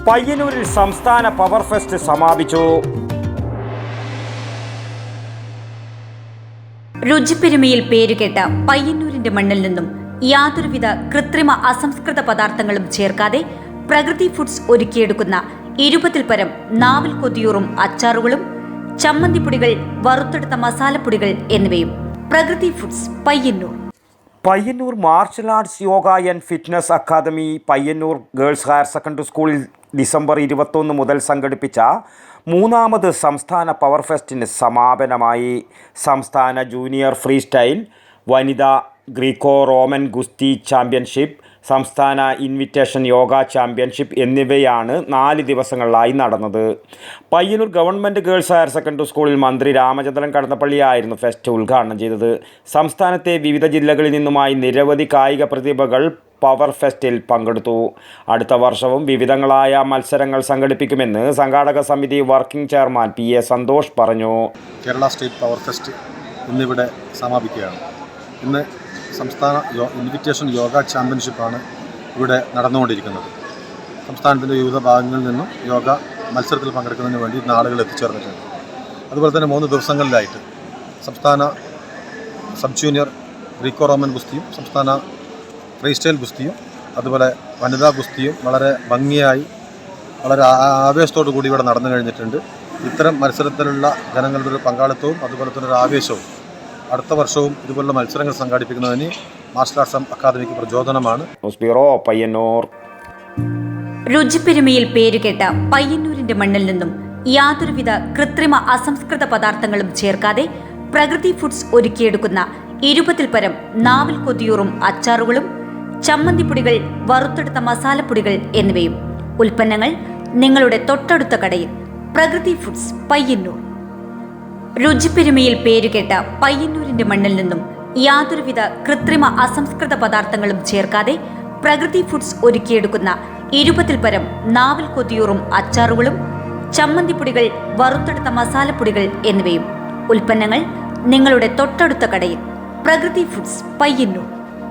പയ്യന്നൂരിൽ സംസ്ഥാന power fest സമാപിച്ചു. രുചിപ്പെരുമയിൽ പേരുകേട്ട പയ്യന്നൂരിന്റെ മണ്ണിൽ നിന്നും യാതൊരുവിധ കൃത്രിമ അസംസ്കൃത പദാർത്ഥങ്ങളും ചേർക്കാതെ പ്രകൃതി ഫുഡ്സ് ഒരുക്കിയെടുക്കുന്ന 20-ൽ പരം നാവിൽ കൊതിയൂറും അച്ചാറുകളും ചമ്മന്തിപ്പൊടികൾ, വറുത്തെടുത്ത മസാലപ്പൊടികൾ എന്നിവയും. Prakriti foods Payyanur martial arts yoga and fitness academy Payyanur girls higher secondary സ്കൂളിൽ ഡിസംബർ 21 മുതൽ സംഘടിപ്പിച്ച 3ാമത് സംസ്ഥാന പവർ ഫെസ്റ്റിന് സമാപനമായി. സംസ്ഥാന ജൂനിയർ ഫ്രീ സ്റ്റൈൽ, വനിതാ ഗ്രീക്കോ റോമൻ ഗുസ്തി ചാമ്പ്യൻഷിപ്പ്, സംസ്ഥാന ഇൻവിറ്റേഷൻ യോഗ ചാമ്പ്യൻഷിപ്പ് എന്നിവയാണ് 4 ദിവസങ്ങളിലായി നടന്നത്. Payyanur government girls higher secondary സ്കൂളിൽ മന്ത്രി രാമചന്ദ്രൻ കടന്നപ്പള്ളിയായിരുന്നു ഫെസ്റ്റ് ഉദ്ഘാടനം ചെയ്തത്. സംസ്ഥാനത്തെ വിവിധ ജില്ലകളിൽ നിന്നുമായി നിരവധി കായിക പ്രതിഭകൾ പവർ ഫെസ്റ്റിൽ പങ്കെടുത്തു. അടുത്ത വർഷവും വിവിധങ്ങളായ മത്സരങ്ങൾ സംഘടിപ്പിക്കുമെന്ന് സംഘാടക സമിതി വർക്കിംഗ് ചെയർമാൻ PA സന്തോഷ് പറഞ്ഞു. കേരള സ്റ്റേറ്റ് പവർ ഫെസ്റ്റ് ഇന്നിവിടെ സമാപിക്കുകയാണ്. ഇന്ന് സംസ്ഥാന ഇൻവിറ്റേഷൻ യോഗ ചാമ്പ്യൻഷിപ്പാണ് ഇവിടെ നടന്നുകൊണ്ടിരിക്കുന്നത്. സംസ്ഥാനത്തിൻ്റെ വിവിധ ഭാഗങ്ങളിൽ നിന്നും യോഗ മത്സരത്തിൽ പങ്കെടുക്കുന്നതിന് വേണ്ടി ആളുകൾ എത്തിച്ചേർന്നിട്ടുണ്ട്. അതുപോലെ തന്നെ 3 ദിവസങ്ങളിലായിട്ട് സംസ്ഥാന സബ് ജൂനിയർ ഗ്രീക്കോ റോമൻ ഗുസ്തിയും സംസ്ഥാന ഫ്രീ സ്റ്റൈൽ ഗുസ്തിയും അതുപോലെ വനിതാ ഗുസ്തിയും വളരെ ഭംഗിയായി വളരെ ആവേശത്തോടു കൂടി ഇവിടെ നടന്നു കഴിഞ്ഞിട്ടുണ്ട്. ഇത്തരം മത്സരത്തിലുള്ള ജനങ്ങളുടെ ഒരു പങ്കാളിത്തവും അതുപോലെ തന്നെ ഒരു ആവേശവും അടുത്ത വർഷവും ഇതുപോലുള്ള മത്സരങ്ങൾ സംഘടിപ്പിക്കുന്നതിന് മാർഷൽ ആർട്സ് അക്കാദമിക്ക് പ്രചോദനമാണ്. പയ്യന്നൂർ. രുചിപ്പെരുമയിൽ പേരുകേട്ട പയ്യന്നൂരിന്റെ മണ്ണിൽ നിന്നും യാതൊരുവിധ കൃത്രിമ അസംസ്കൃത പദാർത്ഥങ്ങളും ചേർക്കാതെ പ്രകൃതി ഫുഡ്സ് ഒരുക്കിയെടുക്കുന്ന 20-ൽ പരം നാവിൽ കൊതിയൂറും അച്ചാറുകളും ചമ്മന്തിപ്പൊടികൾ, വറുത്തെടുത്ത മസാലപ്പൊടികൾ എന്നിവയും. ഉൽപ്പന്നങ്ങൾ നിങ്ങളുടെ തൊട്ടടുത്ത കടയിൽ. പ്രകൃതി ഫുഡ്സ് പയ്യന്നൂർ. രുചിപ്പെരുമയിൽ പേരുകേട്ട പയ്യന്നൂരിന്റെ മണ്ണിൽ നിന്നും യാതൊരുവിധ കൃത്രിമ അസംസ്കൃത പദാർത്ഥങ്ങളും ചേർക്കാതെ പ്രകൃതി ഫുഡ്സ് ഒരുക്കിയെടുക്കുന്ന 20-ൽ പരം നാവിൽ കൊതിയൂറും അച്ചാറുകളും ചമ്മന്തിപ്പൊടികൾ, വറുത്തെടുത്ത മസാലപ്പൊടികൾ എന്നിവയും. ഉൽപ്പന്നങ്ങൾ നിങ്ങളുടെ തൊട്ടടുത്ത കടയിൽ. പ്രകൃതി ഫുഡ്സ് പയ്യന്നൂർ.